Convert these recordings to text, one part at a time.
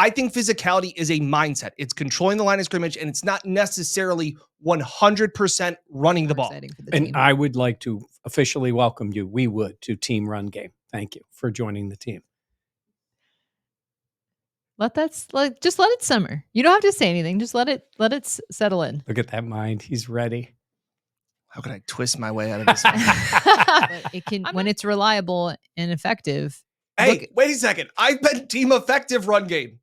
I think physicality is a mindset. It's controlling the line of scrimmage, and it's not necessarily 100% running the ball. And I would like to officially welcome you. We would to Team Run Game. Thank you for joining the team. Just let it simmer. You don't have to say anything. Just let it settle in. Look at that mind. He's ready. How can I twist my way out of this? It can when it's reliable and effective. Hey, wait a second. I've been team effective run game.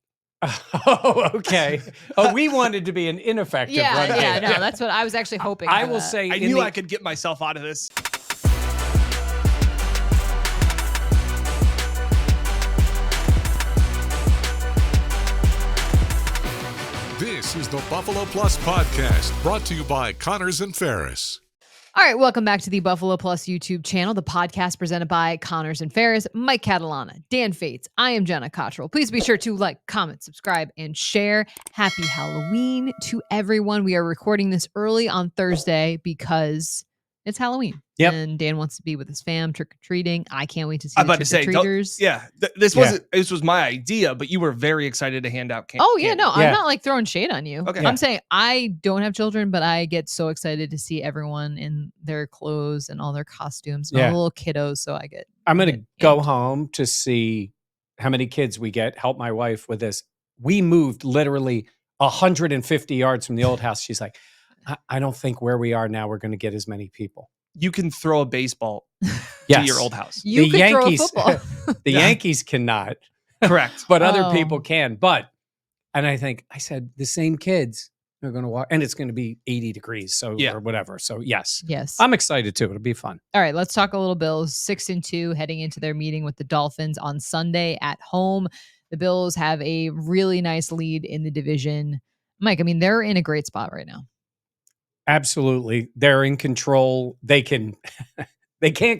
Oh, okay. Oh, we wanted to be an ineffective run game. Yeah, no, that's what I was actually hoping. I will say I knew I could get myself out of this. This is the Buffalo Plus Podcast, brought to you by Connors and Ferris. All right, welcome back to the Buffalo Plus YouTube channel, the podcast presented by Connors and Ferris, Mike Catalana, Dan Fates. I am Jenna Cottrell. Please be sure to like, comment, subscribe, and share. Happy Halloween to everyone. We are recording this early on Thursday because it's Halloween. Yep. And Dan wants to be with his fam trick-or-treating. I can't wait to see the trick-or-treaters. This was my idea, but you were very excited to hand out candy. Oh, yeah, no, I'm not like throwing shade on you. Okay. I'm saying I don't have children, but I get so excited to see everyone in their clothes and all their costumes and all the little kiddos. So I'm going to go home to see how many kids we get, help my wife with this. We moved literally 150 yards from the old house. She's like, I don't think where we are now, we're going to get as many people. You can throw a baseball to your old house. You the could Yankees, throw a football. The Yankees cannot. Correct. But other people can. And I said, the same kids are going to walk, and it's going to be 80 degrees, or whatever. So, yes. I'm excited too. It'll be fun. All right, let's talk a little Bills. 6-2 heading into their meeting with the Dolphins on Sunday at home. The Bills have a really nice lead in the division. Mike, I mean, they're in a great spot right now. Absolutely. They're in control. They can't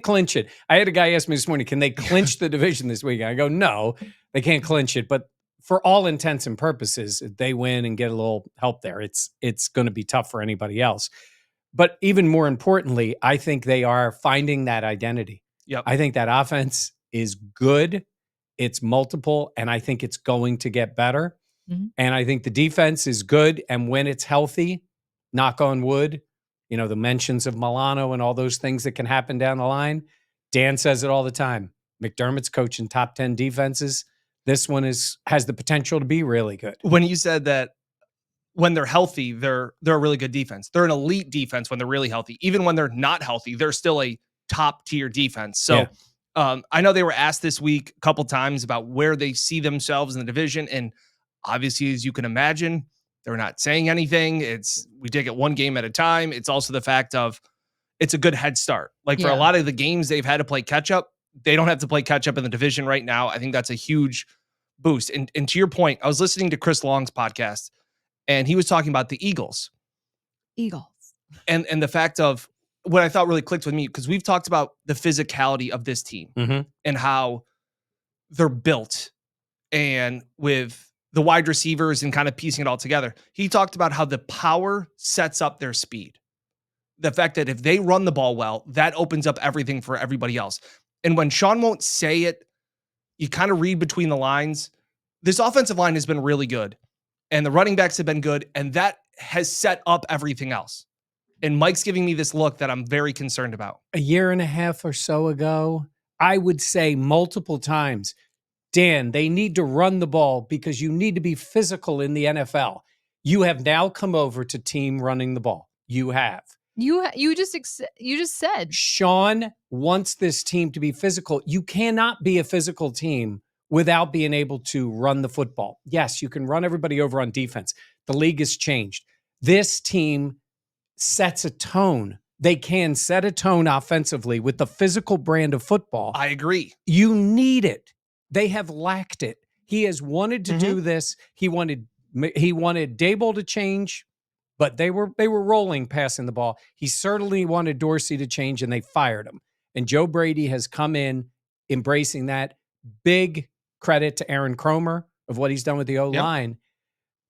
clinch it. I had a guy ask me this morning, can they clinch the division this week? I go, no, they can't clinch it. But for all intents and purposes, if they win and get a little help there, it's going to be tough for anybody else. But even more importantly, I think they are finding that identity. Yep. I think that offense is good. It's multiple, and I think it's going to get better. Mm-hmm. And I think the defense is good. And when it's healthy, knock on wood, the mentions of Milano and all those things that can happen down the line. Dan says it all the time. McDermott's coaching top 10 defenses. This one has the potential to be really good. When you said that when they're healthy, they're a really good defense. They're an elite defense when they're really healthy. Even when they're not healthy, they're still a top tier defense. So I know they were asked this week a couple times about where they see themselves in the division. And obviously, as you can imagine, they're not saying anything. We take it one game at a time. It's also the fact of it's a good head start. Like for a lot of the games they've had to play catch up, they don't have to play catch up in the division right now. I think that's a huge boost. And to your point, I was listening to Chris Long's podcast, and he was talking about the Eagles. And the fact of what I thought really clicked with me, because we've talked about the physicality of this team and how they're built and with the wide receivers and kind of piecing it all together. He talked about how the power sets up their speed. The fact that if they run the ball well, that opens up everything for everybody else. And when Sean won't say it, you kind of read between the lines. This offensive line has been really good, and the running backs have been good, and that has set up everything else. And Mike's giving me this look that I'm very concerned about. A year and a half or so ago, I would say multiple times, Dan, they need to run the ball because you need to be physical in the NFL. You have now come over to team running the ball. You have. You just said Sean wants this team to be physical. You cannot be a physical team without being able to run the football. Yes, you can run everybody over on defense. The league has changed. This team sets a tone. They can set a tone offensively with the physical brand of football. I agree. You need it. They have lacked it. He has wanted to do this. He wanted Daboll to change, but they were rolling passing the ball. He certainly wanted Dorsey to change, and they fired him. And Joe Brady has come in embracing that. Big credit to Aaron Cromer of what he's done with the O-line. Yep.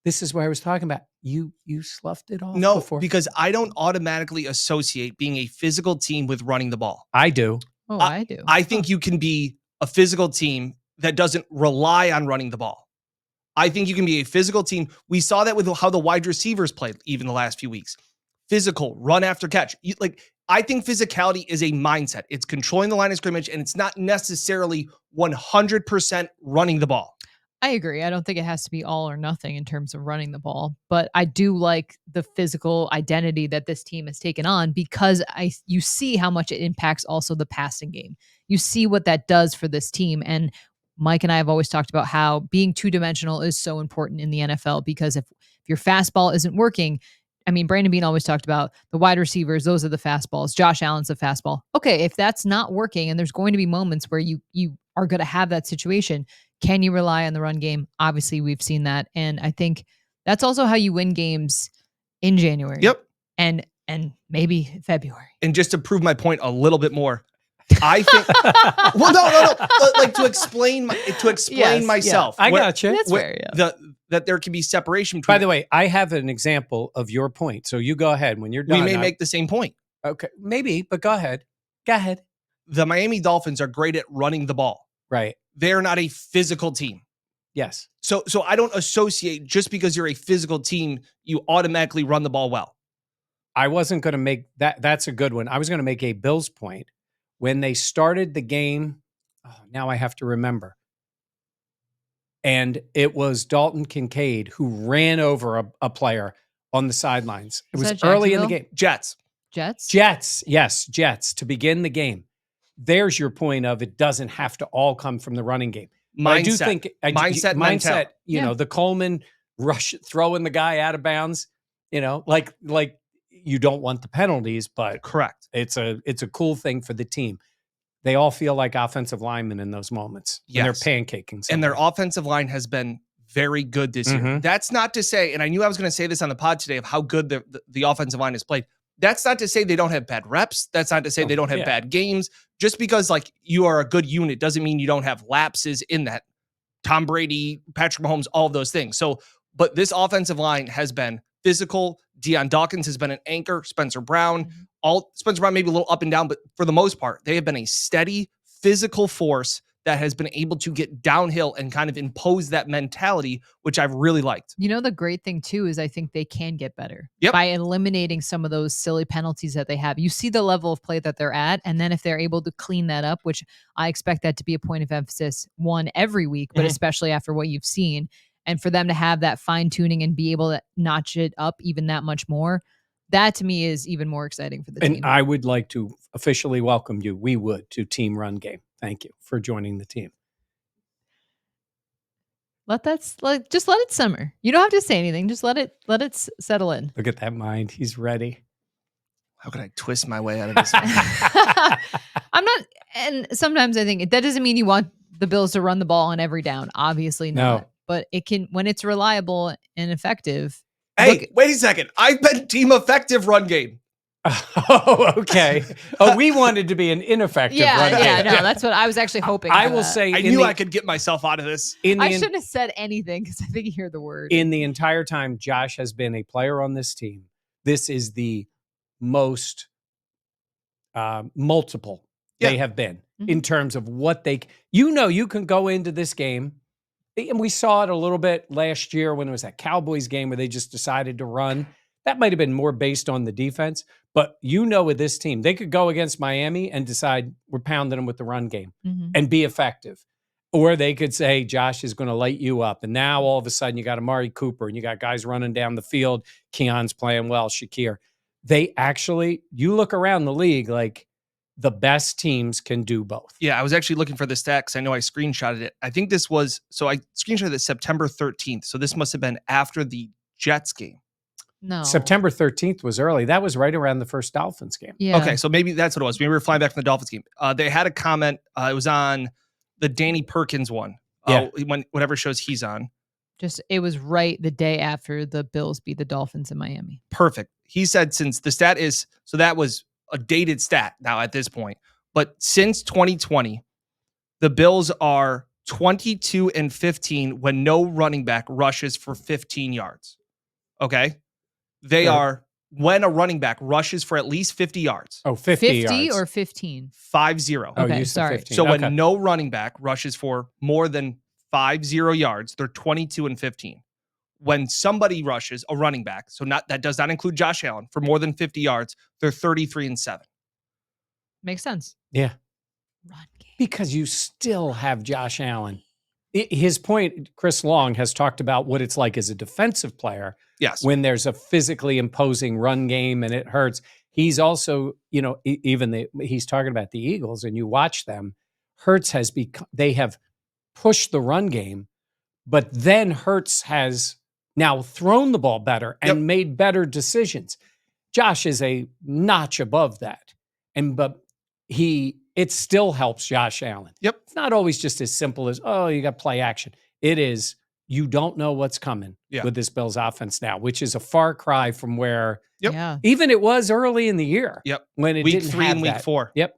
This is what I was talking about. You sloughed it off before. Because I don't automatically associate being a physical team with running the ball. I do. Oh, I do. I think you can be a physical team that doesn't rely on running the ball. I think you can be a physical team. We saw that with how the wide receivers played even the last few weeks. Physical, run after catch. I think physicality is a mindset. It's controlling the line of scrimmage, and it's not necessarily 100% running the ball. I agree. I don't think it has to be all or nothing in terms of running the ball, but I do like the physical identity that this team has taken on because you see how much it impacts also the passing game. You see what that does for this team. And Mike and I have always talked about how being two-dimensional is so important in the NFL because if your fastball isn't working, I mean, Brandon Beane always talked about the wide receivers. Those are the fastballs. Josh Allen's the fastball. Okay, if that's not working and there's going to be moments where you are going to have that situation, can you rely on the run game? Obviously, we've seen that. And I think that's also how you win games in January. Yep. And maybe February. And just to prove my point a little bit more, I think well, no. Like to explain myself. I got you. That's fair, yeah. That there can be separation between. By the way, I have an example of your point. So you go ahead when you're done. We may make the same point. Okay, maybe, but go ahead. Go ahead. The Miami Dolphins are great at running the ball. Right. They're not a physical team. Yes. So I don't associate just because you're a physical team, you automatically run the ball well. I wasn't going to make that. That's a good one. I was going to make a Bills point. When they started the game, now I have to remember. And it was Dalton Kincaid who ran over a player on the sidelines. It was early in the game. Jets. Yes, Jets to begin the game. There's your point of it doesn't have to all come from the running game. Mindset. I do think mindset. You know, the Coleman rush, throwing the guy out of bounds. You know, like you don't want the penalties, but correct. It's a cool thing for the team. They all feel like offensive linemen in those moments. Yes. And they're pancaking somebody. And their offensive line has been very good this year. That's not to say, and I knew I was going to say this on the pod today of how good the offensive line has played. That's not to say they don't have bad reps. That's not to say they don't have bad games. Just because like you are a good unit doesn't mean you don't have lapses in that. Tom Brady, Patrick Mahomes, all of those things. So, but this offensive line has been physical. Deion Dawkins has been an anchor. Spencer Brown, Spencer Brown maybe a little up and down, but for the most part, they have been a steady physical force that has been able to get downhill and kind of impose that mentality, which I've really liked. You know, the great thing too is I think they can get better by eliminating some of those silly penalties that they have. You see the level of play that they're at, and then if they're able to clean that up, which I expect that to be a point of emphasis, every week, but especially after what you've seen, and for them to have that fine tuning and be able to notch it up even that much more, that to me is even more exciting for the team. And I would like to officially welcome you. We would to Team Run Game. Thank you for joining the team. Just let it simmer. You don't have to say anything. Just let it settle in. Look at that mind. He's ready. How could I twist my way out of this? I'm not. And sometimes I think that doesn't mean you want the Bills to run the ball on every down. Obviously not. No. But it can, when it's reliable and effective. Hey, wait a second. I've been team effective run game. Oh, okay. We wanted to be an ineffective run game. Yeah, no, that's what I was actually hoping. I will say, I knew I could get myself out of this. I shouldn't have said anything because I think you hear the word. In the entire time Josh has been a player on this team, this is the most multiple they have been in terms of what they, you can go into this game. And we saw it a little bit last year when it was that Cowboys game where they just decided to run. That might have been more based on the defense. But with this team, they could go against Miami and decide we're pounding them with the run game and be effective. Or they could say Josh is going to light you up. And now all of a sudden you got Amari Cooper and you got guys running down the field. Keon's playing well, Shakir. They actually, you look around the league like, the best teams can do both. Yeah, I was actually looking for the stat because I know I screenshotted it. I think this was, I screenshotted it September 13th. So this must have been after the Jets game. No. September 13th was early. That was right around the first Dolphins game. Yeah. Okay, so maybe that's what it was. Maybe we were flying back from the Dolphins game. They had a comment. It was on the Danny Perkins one. Whatever shows he's on. It was right the day after the Bills beat the Dolphins in Miami. Perfect. He said since the stat is, so that was a dated stat now at this point. But since 2020, the Bills are 22-15 when no running back rushes for 15 yards. Okay? They are when a running back rushes for at least 50 yards. Oh, 50 yards. Or 15? 50. Okay, you said sorry. 15. So when no running back rushes for more than 50 yards, they're 22-15. When somebody rushes a running back, so that does not include Josh Allen, for more than 50 yards, they're 33-7. Makes sense. Yeah. Run game. Because you still have Josh Allen. His point, Chris Long has talked about what it's like as a defensive player. Yes. When there's a physically imposing run game and it hurts. He's also, he's talking about the Eagles, and you watch them. Hurts they have pushed the run game, but then Hurts has now thrown the ball better and made better decisions. Josh is a notch above that. But it still helps Josh Allen. Yep. It's not always just as simple as, you got play action. It is, you don't know what's coming with this Bills offense now, which is a far cry from where even it was early in the year. Yep. When it week didn't 3 have and week that. 4. Yep.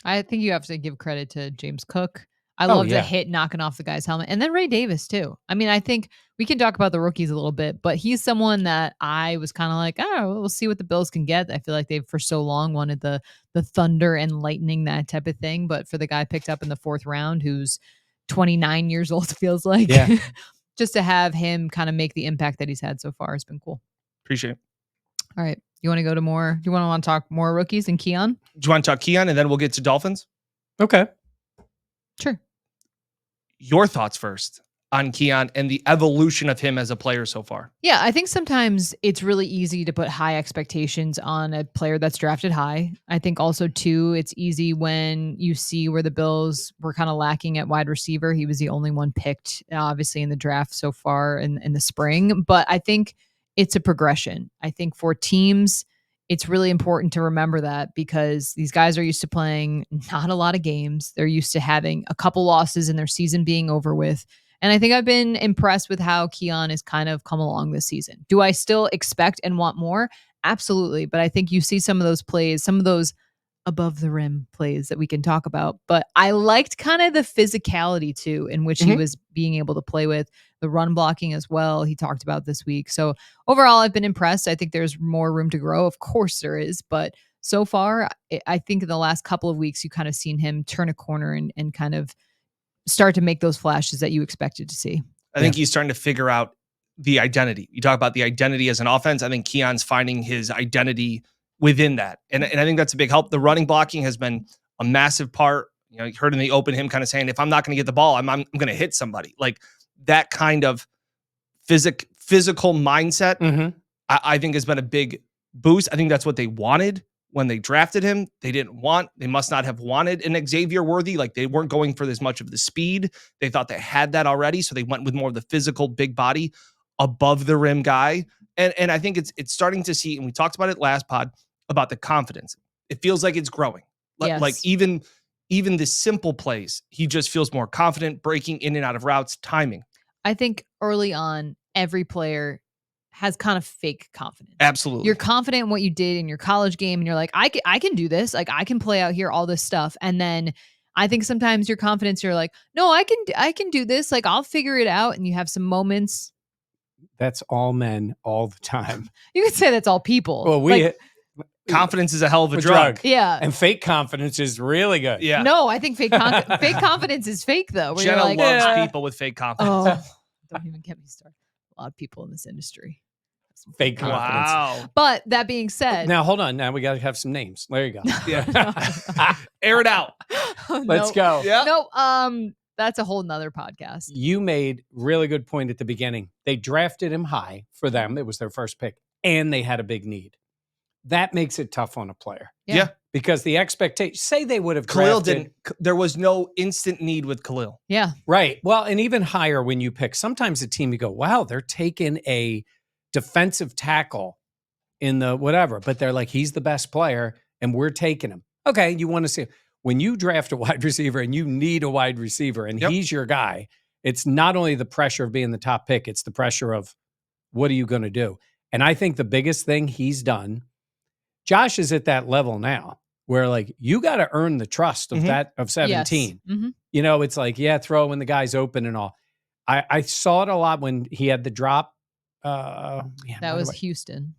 I think you have to give credit to James Cook. I love the hit knocking off the guy's helmet. And then Ray Davis, too. I mean, I think we can talk about the rookies a little bit, but he's someone that I was kind of like, we'll see what the Bills can get. I feel like they've for so long wanted the thunder and lightning, that type of thing. But for the guy picked up in the 4th round, who's 29 years old, feels like, just to have him kind of make the impact that he's had so far has been cool. Appreciate it. All right. You want to go to more? Do you want to talk more rookies and Keon? Do you want to talk Keon and then we'll get to Dolphins? Okay. Sure. Your thoughts first on Keon and the evolution of him as a player so far. Yeah, I think sometimes it's really easy to put high expectations on a player that's drafted high. I think also, too, it's easy when you see where the Bills were kind of lacking at wide receiver. He was the only one picked, obviously, in the draft so far in the spring. But I think it's a progression. I think for teams, it's really important to remember that, because these guys are used to playing not a lot of games. They're used to having a couple losses and their season being over with. And I think I've been impressed with how Keon has kind of come along this season. Do I still expect and want more? Absolutely. But I think you see some of those plays, some of those above the rim plays that we can talk about. But I liked kind of the physicality too, in which he was being able to play with the run blocking as well. He talked about this week. So overall, I've been impressed. I think there's more room to grow. Of course there is. But so far, I think in the last couple of weeks, you kind of seen him turn a corner and kind of start to make those flashes that you expected to see. I think he's starting to figure out the identity. You talk about the identity as an offense. I think Keon's finding his identity within that. And I think that's a big help. The running blocking has been a massive part. You know, you heard in the open him kind of saying, if I'm not going to get the ball, I'm going to hit somebody. Like that kind of physical mindset, I think has been a big boost. I think that's what they wanted when they drafted him. They must not have wanted an Xavier Worthy. Like they weren't going for as much of the speed. They thought they had that already. So they went with more of the physical, big body, above the rim guy. And I think it's starting to see, and we talked about it last pod, about the confidence. It feels like it's growing. Like even the simple plays, he just feels more confident, breaking in and out of routes, timing. I think early on, every player has kind of fake confidence. Absolutely. You're confident in what you did in your college game, and you're like, I can do this. Like I can play out here, all this stuff. And then I think sometimes your confidence, you're like, no, I can do this. Like I'll figure it out. And you have some moments. That's all men all the time. You could say that's all people. Well, confidence is a hell of a drug. Yeah. And fake confidence is really good. Yeah. No, I think fake confidence is fake though. Where Jenna you're like, loves people with fake confidence. Oh, don't even get me started. A lot of people in this industry. Fake confidence. Wow. But that being said, now hold on. Now we got to have some names. There you go. Yeah. Air it out. Let's go. Yeah. No, that's a whole nother podcast. You made really good point at the beginning. They drafted him high for them. It was their first pick, and they had a big need. That makes it tough on a player. Yeah. Because the expectation, say they would have Khalil drafted. there was no instant need with Khalil. Yeah. Right. Well, and even higher when you pick. Sometimes a team, you go, wow, they're taking a defensive tackle in the whatever, but they're like, he's the best player, and we're taking him. Okay, you want to see. When you draft a wide receiver and you need a wide receiver and he's your guy, it's not only the pressure of being the top pick, it's the pressure of what are you going to do? And I think the biggest thing he's done, Josh is at that level now where like you got to earn the trust of of 17. Yes. You know, it's like, throw when the guy's open and all. I saw it a lot when he had the drop. That was Houston.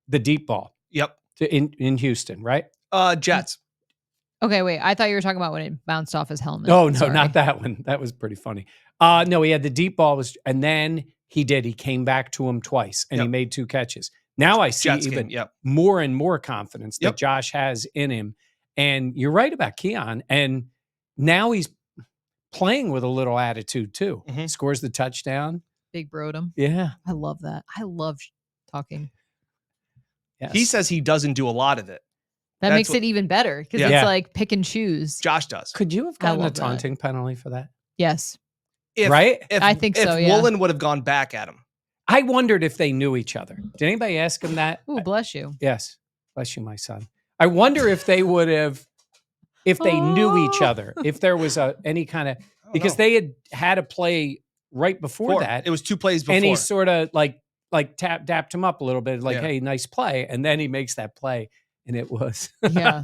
The deep ball. Yep. In Houston, right? Jets. Okay, wait. I thought you were talking about when it bounced off his helmet. Oh, no, Sorry. not that one. That was pretty funny. No, he had the deep ball, and then he came back to him twice, and he made 2 catches. Now I see even more and more confidence that Josh has in him. And you're right about Keon. And now he's playing with a little attitude, too. Scores the touchdown. Big Brodom. Yeah. I love that. I love talking. Yes. He says he doesn't do a lot of it. That makes it even better because it's like pick and choose. Josh does. Could you have gotten a taunting penalty for that? Yes. Right? I think so, If Woolen would have gone back at him. I wondered if they knew each other. Did anybody ask him that? Ooh, bless you. Yes. Bless you, my son. I wonder if they would have, if they knew each other, if there was any kind of, because they had a play right before that. It was 2 plays before. And he sort of like dapped him up a little bit, like, hey, nice play. And then he makes that play. And it was. Yeah.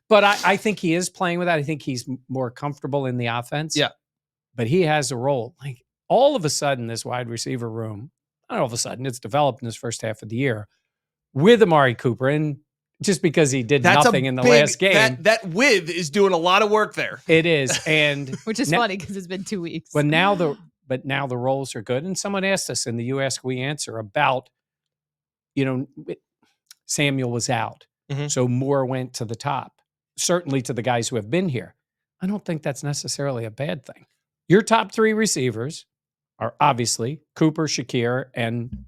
But I think he is playing with that. I think he's more comfortable in the offense. Yeah. But he has a role. Like all of a sudden, this wide receiver room, not all of a sudden, it's developed in this first half of the year with Amari Cooper. And just because he did nothing in the last game. That with is doing a lot of work there. It is. And which is funny because it's been 2 weeks. But now the roles are good. And someone asked us in the You Ask, We Answer about, Samuel was out. So Moore went to the top, certainly to the guys who have been here. I don't think that's necessarily a bad thing. Your top 3 receivers are obviously Cooper, Shakir, and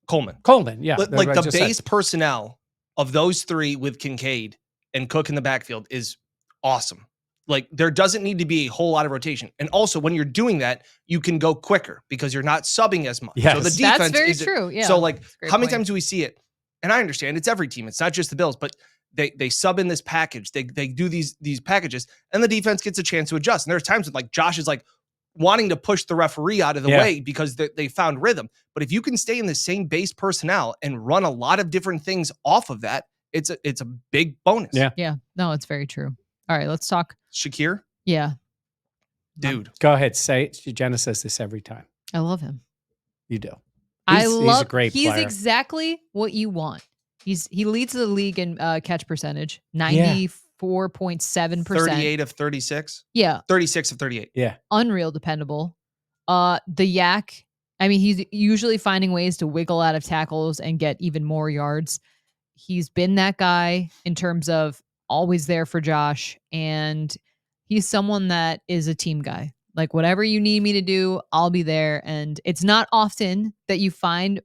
Coleman. Coleman, yeah. Like the base personnel of those 3 with Kincaid and Cook in the backfield is awesome. Like there doesn't need to be a whole lot of rotation. And also when you're doing that, you can go quicker because you're not subbing as much. Yes. So the defense That's very true. Yeah. So like how many times do we see it? And I understand it's every team. It's not just the Bills, but they sub in this package. They do these packages and the defense gets a chance to adjust. And there's times when like Josh is like wanting to push the referee out of the way because they found rhythm. But if you can stay in the same base personnel and run a lot of different things off of that, it's a big bonus. Yeah. Yeah. No, it's very true. All right, let's talk. Shakir? Yeah. Dude. Go ahead. Say it. Jenna says this every time. I love him. You do. He's a great player. He's exactly what you want. He leads the league in catch percentage, 94.7%. 38 of 36? Yeah. 36 of 38. Yeah. Unreal dependable. The Yak, I mean, he's usually finding ways to wiggle out of tackles and get even more yards. He's been that guy in terms of always there for Josh, and he's someone that is a team guy. Like whatever you need me to do, I'll be there. And it's not often that you find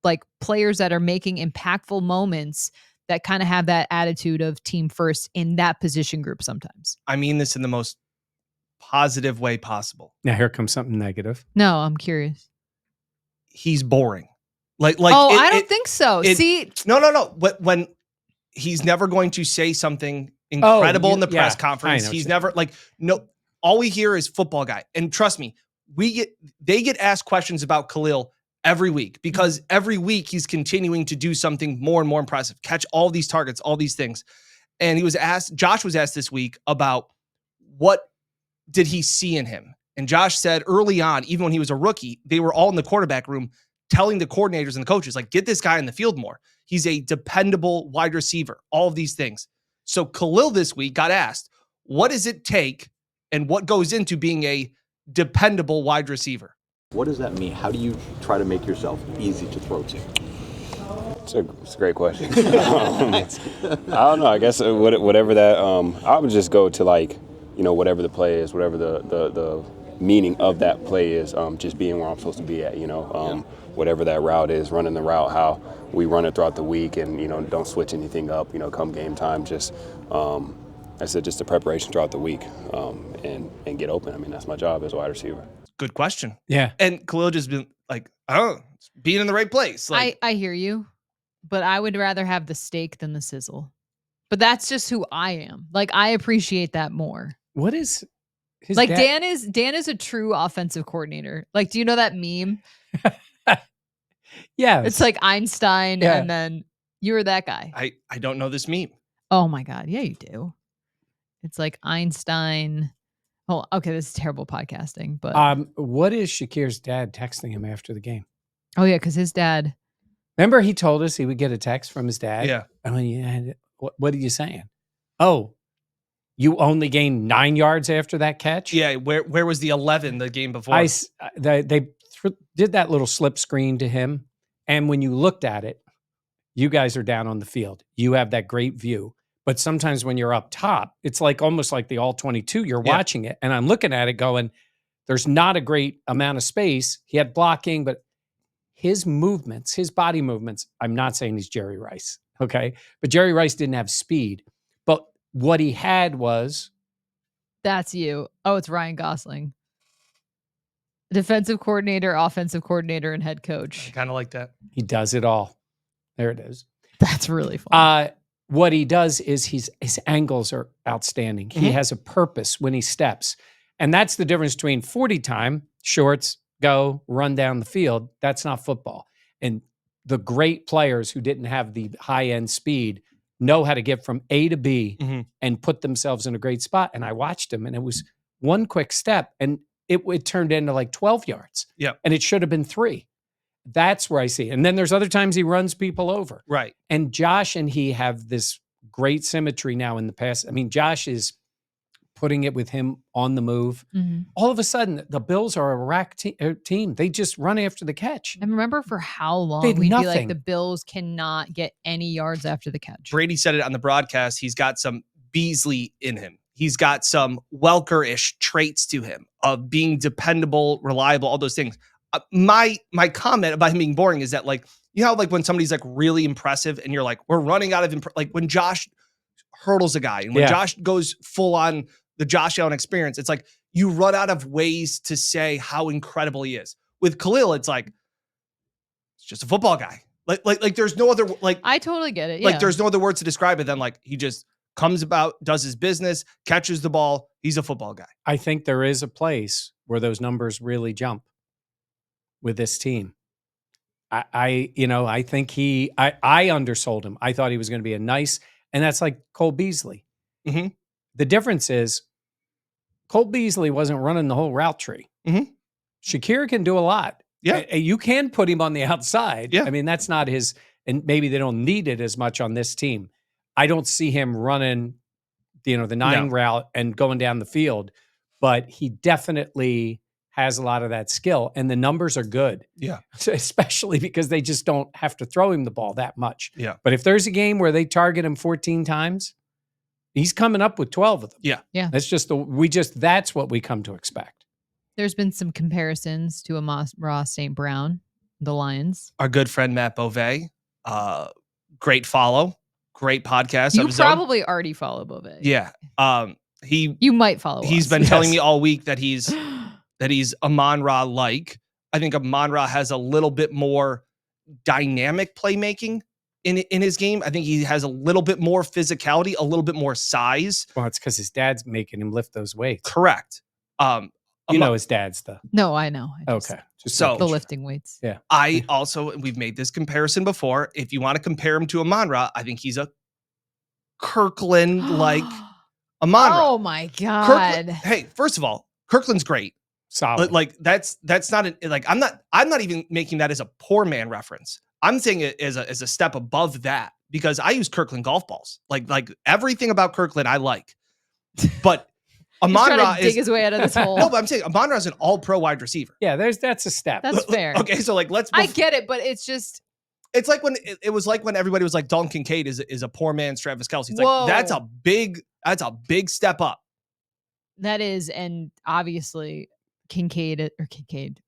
like players that are making impactful moments that kind of have that attitude of team first in that position group sometimes. I mean this in the most positive way possible. Now here comes something negative. No, I'm curious. He's boring. I don't think so. See, no. When he's never going to say something incredible in the press conference. He's never all we hear is football guy. And trust me, they get asked questions about Khalil every week because every week he's continuing to do something more and more impressive, catch all these targets, all these things. And Josh was asked this week about what did he see in him? And Josh said early on, even when he was a rookie, they were all in the quarterback room telling the coordinators and the coaches, like, get this guy in the field more. He's a dependable wide receiver, all of these things. So Khalil this week got asked, what does it take and what goes into being a dependable wide receiver? What does that mean? How do you try to make yourself easy to throw to? It's a great question. I don't know. I guess whatever that, I would just go to whatever the play is, whatever the meaning of that play is, just being where I'm supposed to be at, whatever that route is, running the route, how we run it throughout the week and, don't switch anything up, come game time, just, I said, just the preparation throughout the week and get open. I mean, that's my job as a wide receiver. Good question. Yeah. And Khalil just been like, being in the right place. Like, I hear you, but I would rather have the steak than the sizzle. But that's just who I am. Like, I appreciate that more. What is his like dad? Dan is a true offensive coordinator. Like, do you know that meme? Yeah. It's like Einstein and then you're that guy. I don't know this meme. Oh my God. Yeah, you do. It's like Einstein. Oh, okay. This is terrible podcasting, but what is Shakir's dad texting him after the game? Oh yeah, because his dad. Remember he told us he would get a text from his dad? Yeah. I mean, What are you saying? Oh, you only gained 9 yards after that catch? Yeah, where was the 11 the game before? They did that little slip screen to him, and when you looked at it, you guys are down on the field. You have that great view. But sometimes when you're up top, it's like almost like the all-22. You're watching it, and I'm looking at it going, there's not a great amount of space. He had blocking, but his movements, his body movements, I'm not saying he's Jerry Rice, okay? But Jerry Rice didn't have speed. But what he had was... That's you. Oh, it's Ryan Gosling. Defensive coordinator, offensive coordinator, and head coach. I kind of like that. He does it all. There it is. That's really fun. What he does is his angles are outstanding. He has a purpose when he steps. And that's the difference between 40 time, shorts, go, run down the field. That's not football. And the great players who didn't have the high-end speed know how to get from A to B and put themselves in a great spot. And I watched him, and it was one quick step, and it turned into like 12 yards. Yeah. And it should have been 3. That's where I see it. And then there's other times he runs people over. Right. And Josh and he have this great symmetry now in the past. I mean, Josh is putting it with him on the move. All of a sudden, the Bills are a rack team. They just run after the catch. And remember for how long Did we'd be like, nothing. the Bills cannot get any yards after the catch. Brady said it on the broadcast. He's got some Beasley in him. He's got some Welker-ish traits to him of being dependable, reliable, all those things. My comment about him being boring is that, like, you know how, like, when somebody's like really impressive and you're like, we're running out of like when Josh hurdles a guy and when Josh goes full on the Josh Allen experience, it's like you run out of ways to say how incredible he is. With Khalil, it's like it's just a football guy. Like there's no other, like, I totally get it. Like there's no other words to describe it than like he just comes about, does his business, catches the ball. He's a football guy. I think there is a place where those numbers really jump with this team. I think I undersold him. I thought he was going to be and that's like Cole Beasley. The difference is Cole Beasley wasn't running the whole route tree. Shakir can do a lot. Yeah. You can put him on the outside. Yeah. I mean, that's not his, and maybe they don't need it as much on this team. I don't see him running, the 9 route and going down the field, but he definitely has a lot of that skill, and the numbers are good. Yeah. Especially because they just don't have to throw him the ball that much. Yeah. But if there's a game where they target him 14 times, he's coming up with 12 of them. Yeah. Yeah. That's just that's what we come to expect. There's been some comparisons to Amon-Ra St. Brown, the Lions. Our good friend Matt Beauvais, great follow, great podcast. You probably already follow Beauvais. Yeah. You might follow He's us. been telling me all week that he's Amon-Ra like. I think Amon-Ra has a little bit more dynamic playmaking in his game. I think he has a little bit more physicality, a little bit more size. Well, it's because his dad's making him lift those weights. Correct. His dad's the... No, I know. Okay. So the lifting weights. Yeah. I also, we've made this comparison before. If you want to compare him to Amon-Ra, I think he's a Kirkland-like Amon-Ra. Oh my God. Hey, first of all, Kirkland's great. Solid. Like that's not I'm not even making that as a poor man reference. I'm saying it as a step above that because I use Kirkland golf balls. Like everything about Kirkland I like. But Amon-Ra dig his way out of this hole. No, but I'm saying Amon-Ra is an all-pro wide receiver. Yeah, that's a step. That's fair. Okay, so like I get it, but it's just it's like when it was like when everybody was like Dalton Kincaid is a poor man's Travis Kelce. It's Whoa. like that's a big step up. That is, and obviously Kincaid.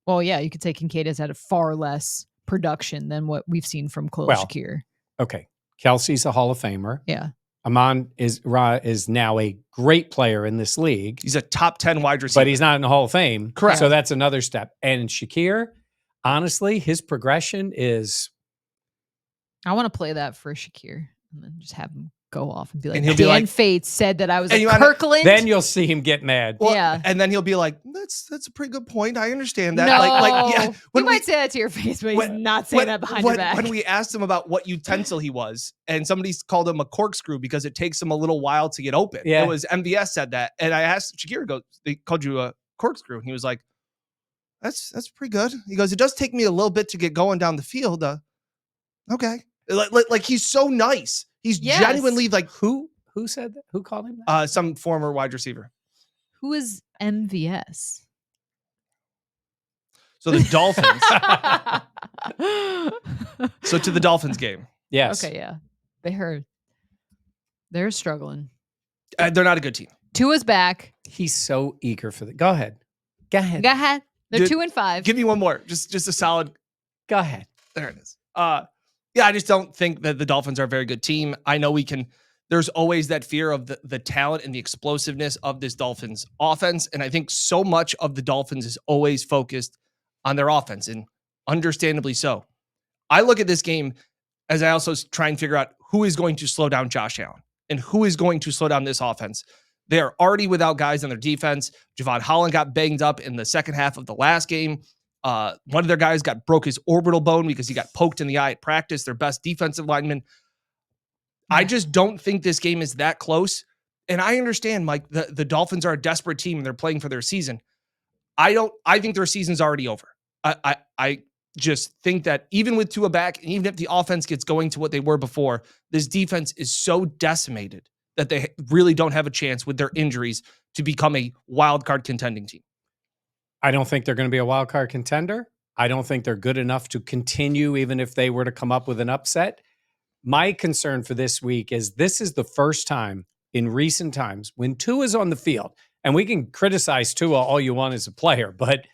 Well, yeah, you could say Kincaid has had a far less production than what we've seen from Khalil Shakir. Okay. Kelsey's a Hall of Famer. Yeah. Amon-Ra is now a great player in this league. He's a top 10 wide receiver. But he's not in the Hall of Fame. Correct. So that's another step. And Shakir, honestly, his progression is... I want to play that for Shakir and then just have him go off and be like, and he'll be Dan like, Fates said that I was a Kirkland. Then you'll see him get mad. Well, yeah. And then he'll be like, that's a pretty good point. I understand that. No. You might say that to your face, but he's not saying that behind your back. When we asked him about what utensil he was, and somebody called him a corkscrew because it takes him a little while to get open. Yeah. It was MVS said that. And I asked Shakir, they called you a corkscrew. And he was like, that's pretty good. He goes, it does take me a little bit to get going down the field. Okay. Like he's so nice. He's Yes. genuinely like Who said that? Who called him that? some former wide receiver. Who is MVS? So the Dolphins. So to the Dolphins game. Yes. Okay, yeah. They're struggling. They're not a good team. Tua's back. He's so eager for Go ahead. Go ahead. Go ahead. They're Dude, 2-5. Give me one more. Just a solid. Go ahead. There it is. Yeah, I just don't think that the Dolphins are a very good team. I know there's always that fear of the talent and the explosiveness of this Dolphins offense. And I think so much of the Dolphins is always focused on their offense, and understandably so. I look at this game as I also try and figure out who is going to slow down Josh Allen and who is going to slow down this offense. They are already without guys on their defense. Javon Holland got banged up in the second half of the last game. One of their guys broke his orbital bone because he got poked in the eye at practice, their best defensive lineman. I just don't think this game is that close. And I understand, Mike, the Dolphins are a desperate team and they're playing for their season. I think their season's already over. I just think that even with Tua back, and even if the offense gets going to what they were before, this defense is so decimated that they really don't have a chance with their injuries to become a wild card contending team. I don't think they're going to be a wild card contender. I don't think they're good enough to continue, even if they were to come up with an upset. My concern for this week is this is the first time in recent times when Tua is on the field, and we can criticize Tua all you want as a player, but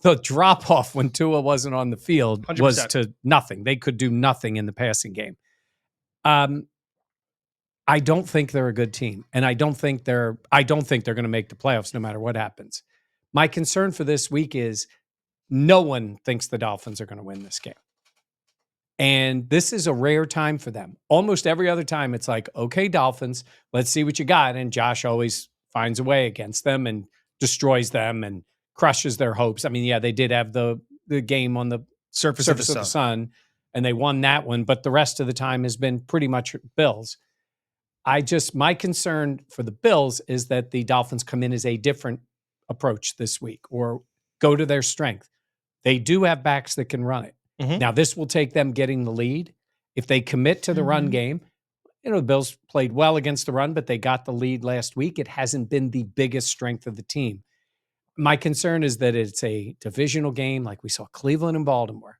the drop-off when Tua wasn't on the field 100%. was to nothing. They could do nothing in the passing game. I don't think they're a good team, and I don't think they're going to make the playoffs no matter what happens. My concern for this week is no one thinks the Dolphins are going to win this game. And this is a rare time for them. Almost every other time, it's like, okay, Dolphins, let's see what you got. And Josh always finds a way against them and destroys them and crushes their hopes. I mean, yeah, they did have the game on the surface of the sun, and they won that one. But the rest of the time has been pretty much Bills. My concern for the Bills is that the Dolphins come in as a different approach this week or go to their strength. They do have backs that can run it. Mm-hmm. Now, this will take them getting the lead. If they commit to the run game, the Bills played well against the run, but they got the lead last week. It hasn't been the biggest strength of the team. My concern is that it's a divisional game like we saw Cleveland and Baltimore,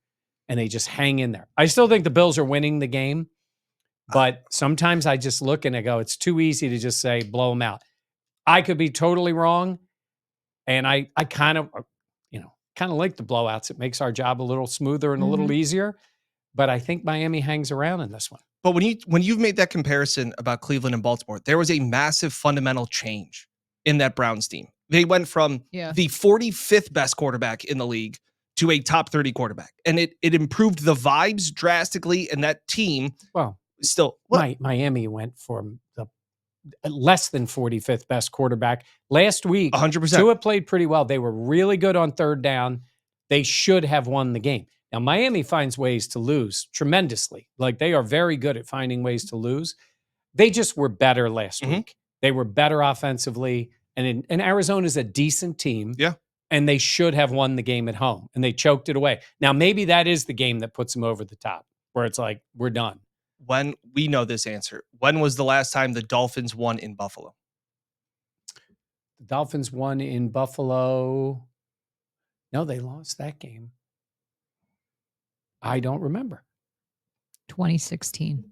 and they just hang in there. I still think the Bills are winning the game, but sometimes I just look and I go, it's too easy to just say, blow them out. I could be totally wrong, and I kind of like the blowouts. It makes our job a little smoother and a little easier, but I think Miami hangs around in this one. But when you've made that comparison about Cleveland and Baltimore, there was a massive fundamental change in that Browns team. They went from the 45th best quarterback in the league to a top 30 quarterback. And it improved the vibes drastically. And that team, Miami went from the less than 45th best quarterback. Last week, 100%. Tua played pretty well. They were really good on third down. They should have won the game. Now, Miami finds ways to lose tremendously. Like, they are very good at finding ways to lose. They just were better last week. They were better offensively. And Arizona's a decent team. Yeah. And they should have won the game at home. And they choked it away. Now, maybe that is the game that puts them over the top, where it's like, we're done. When we know this answer, when was the last time the Dolphins won in Buffalo? The Dolphins won in Buffalo. No, they lost that game. I don't remember. 2016.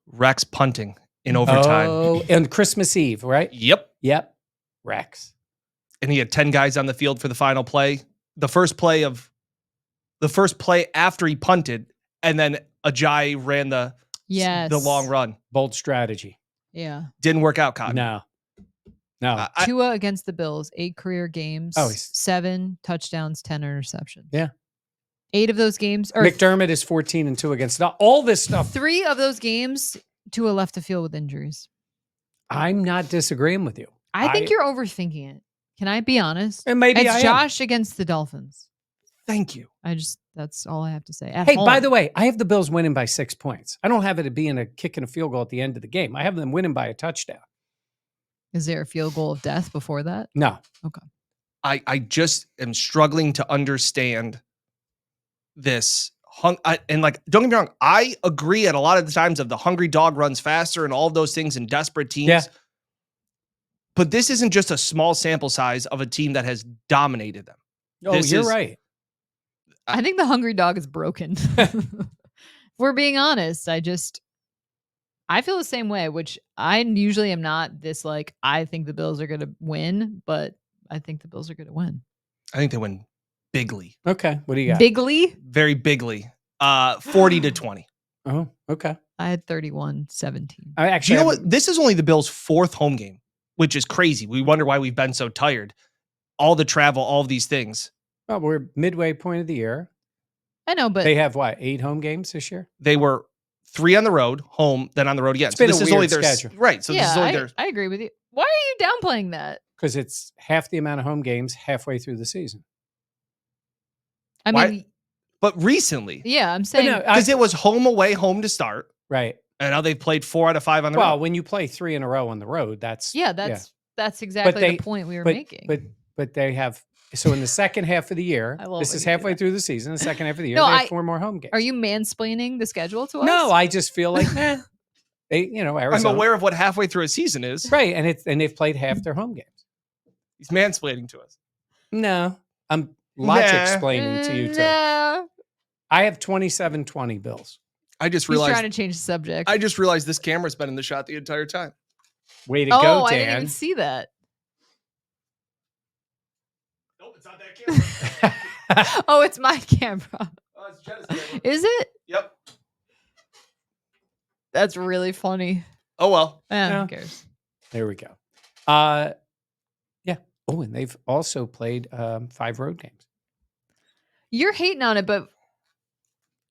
Rex punting in overtime. Oh, and Christmas Eve, right? Yep. Rex. And he had 10 guys on the field for the final play. The first play after he punted, and then Ajayi ran the long run. Bold strategy. Yeah. Didn't work out, Cotton. No. Tua against the Bills, 8 career games, 7 touchdowns, 10 interceptions. Yeah. 8 of those games. McDermott is 14-2 against all this stuff. 3 of those games, Tua left the field with injuries. I'm not disagreeing with you. I think you're overthinking it. Can I be honest? And maybe it's Josh against the Dolphins. Thank you. That's all I have to say. By the way, I have the Bills winning by 6 points. I don't have it being a kick and a field goal at the end of the game. I have them winning by a touchdown. Is there a field goal of death before that? No. Okay. I just am struggling to understand this and like, don't get me wrong, I agree at a lot of the times of the hungry dog runs faster and all of those things in desperate teams. Yeah. But this isn't just a small sample size of a team that has dominated them. Oh, you're right. I think the hungry dog is broken. If we're being honest, I feel the same way, which I usually am not this like, I think the Bills are going to win, but I think the Bills are going to win. I think they win bigly. Okay. What do you got? Bigly? Very bigly. 40-20. Oh, okay. I had 31-17. I Do actually, you know what? This is only the Bills' 4th home game, which is crazy. We wonder why we've been so tired. All the travel, all of these things. well, we're midway point of the year. I know, but They have what, 8 home games this year? They were 3 on the road, home, then on the road again. It's been this a is weird only their schedule. right. So this is only their. I agree with you. Why are you downplaying that? Because it's half the amount of home games halfway through the season. I Why- mean, But recently, yeah, I'm saying no, because it was home away, home to start, Right. and now they've played 4 out of 5 on the Well, road. when you play 3 in a row on the road, that's that's exactly they- the point we were but, making. But they have so in the second half of the year, I love this when is you do halfway that. through the season. The second half of the year, No, they have 4 more home games. Are you mansplaining the schedule to us? No, I just feel like they, Arizona. I'm aware of what halfway through a season is. Right, and they've played half their home games. He's mansplaining to us. No, I'm logic Nah. explaining to you too. No. I have 27-20 Bills. I just He's realized. trying to change the subject. I just realized this camera's been in the shot the entire time. Way to go, I didn't Dan. even see that. Nope, it's not that camera. Oh, it's my camera. Oh, it's Jenna's camera. Is it? Yep. That's really funny. Oh well. Yeah. Who cares? There we go. Yeah. Oh, and they've also played 5 road games. You're hating on it, but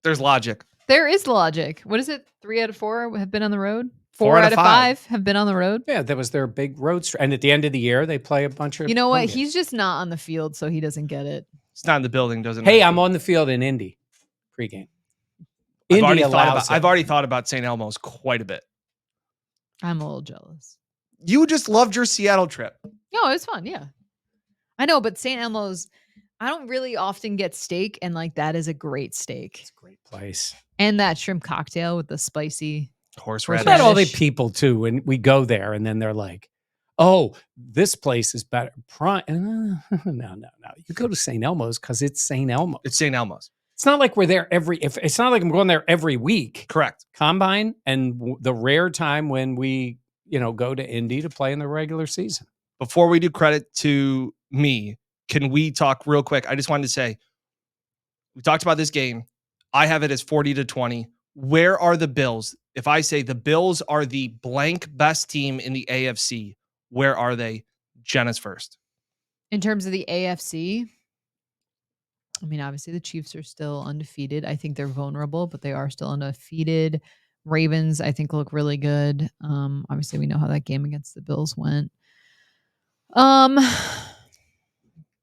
There's logic. there is logic. What is it? 3 out of 4 have been on the road? 4 4 out of 5 have been on the road. Yeah, that was their big road and at the end of the year, they play a bunch of. You know home what? games. He's just not on the field, so he doesn't get it. It's not in the building, doesn't. Hey, it? I'm on the field in Indy pregame. I've already, I've allows already thought about St. Elmo's quite a bit. I'm a little jealous. You just loved your Seattle trip. No, it's fun. Yeah. I know, but St. Elmo's, I don't really often get steak, and like that is a great steak. It's a great place. And that shrimp cocktail with the spicy. Horseradish. Not all the Radish. people too. When we go there, and then they're like, "Oh, this place is better." No. You go to St. Elmo's because it's St. Elmo. It's St. Elmo's. It's not like we're there it's not like I'm going there every week. Correct. Combine and the rare time when we, go to Indy to play in the regular season. Before we do credit to me, can we talk real quick? I just wanted to say, we talked about this game. I have it as 40-20. Where are the Bills? If I say the Bills are the blank best team in the AFC, where are they? Jenna's first. In terms of the AFC, I mean, obviously the Chiefs are still undefeated. I think they're vulnerable, but they are still undefeated. Ravens, I think, look really good. Obviously, we know how that game against the Bills went.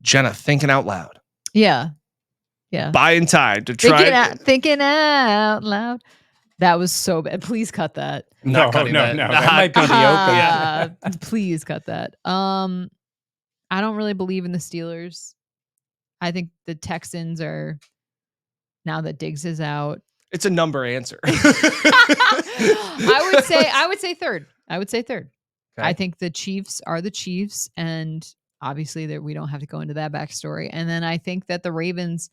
Jenna, thinking out loud. Yeah. Buying time to try. Thinking out loud. That was so bad. Please cut that. Not cutting that. That might be the open. Please cut that. I don't really believe in the Steelers. I think the Texans are, now that Diggs is out. It's a number answer. I would say third. Okay. I think the Chiefs are the Chiefs, and obviously that we don't have to go into that backstory. And then I think that the Ravens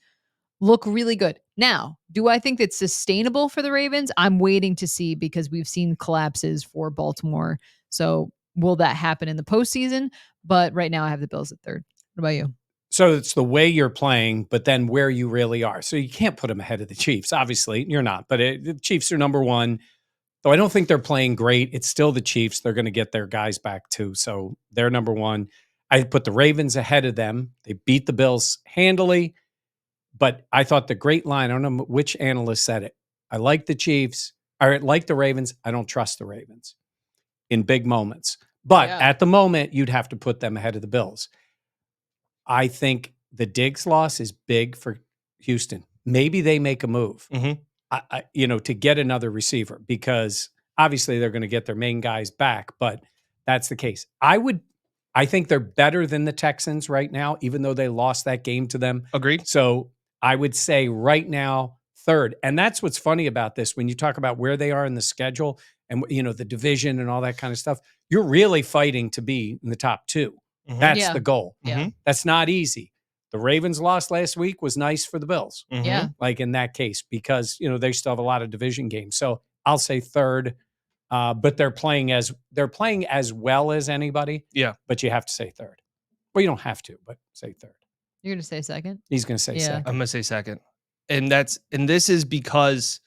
look really good. Now, do I think it's sustainable for the Ravens? I'm waiting to see, because we've seen collapses for Baltimore. So will that happen in the postseason? But right now I have the Bills at third. What about you? So it's the way you're playing, but then where you really are. So you can't put them ahead of the Chiefs. Obviously, you're not. But the Chiefs are number one. Though I don't think they're playing great. It's still the Chiefs. They're going to get their guys back too. So they're number one. I put the Ravens ahead of them. They beat the Bills handily. But I thought the great line, I don't know which analyst said it. I like the Chiefs. I like the Ravens. I don't trust the Ravens in big moments. But at the moment, you'd have to put them ahead of the Bills. I think the Diggs loss is big for Houston. Maybe they make a move, to get another receiver, because obviously they're going to get their main guys back, but that's the case. I think they're better than the Texans right now, even though they lost that game to them. Agreed. So I would say right now, third. And that's what's funny about this. When you talk about where they are in the schedule and, the division and all that kind of stuff, you're really fighting to be in the top 2. Mhm. That's Yeah. the goal. Yeah. That's not easy. The Ravens loss last week was nice for the Bills. Mhm. Yeah. Like in that case, because, they still have a lot of division games. So I'll say third, but they're playing as well as anybody. Yeah. But you have to say third. Well, you don't have to, but say third. You're going to say second? He's going to say Yeah. second. I'm going to say second. And this is because,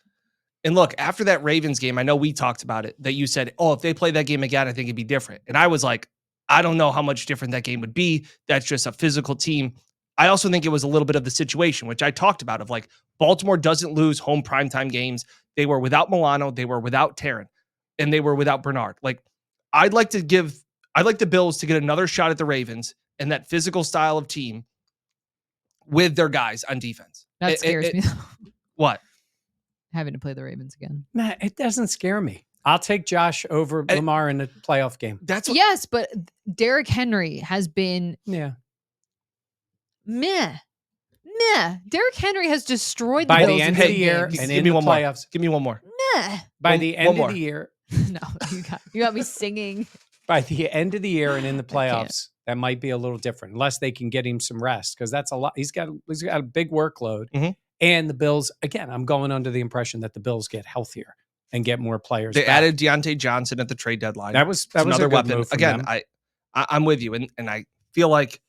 and look, after that Ravens game, I know we talked about it, that you said, if they play that game again, I think it'd be different. And I was like, I don't know how much different that game would be. That's just a physical team. I also think it was a little bit of the situation, which I talked about, of like Baltimore doesn't lose home primetime games. They were without Milano. They were without Taryn. And they were without Bernard. Like, I'd like the Bills to get another shot at the Ravens and that physical style of team with their guys on defense. That scares me. What? Having to play the Ravens again. Matt, it doesn't scare me. I'll take Josh over Lamar in the playoff game. That's what, Yes, but Derrick Henry has been Yeah. meh. Derrick Henry has destroyed the By Bills the in end of big the year games. and give in me the one more. playoffs. Give me one more. Meh. By One- the one end of more. the year, No, you got me singing. by the end of the year and in the can't. playoffs, that might be a little different, unless they can get him some rest, because that's a lot. He's got a big workload. Mhm. And the Bills, again, I'm going under the impression that the Bills get healthier and get more players. They back. added Deontay Johnson at the trade deadline. That was It's another another good weapon. move from Again, them. I'm with you, and I feel like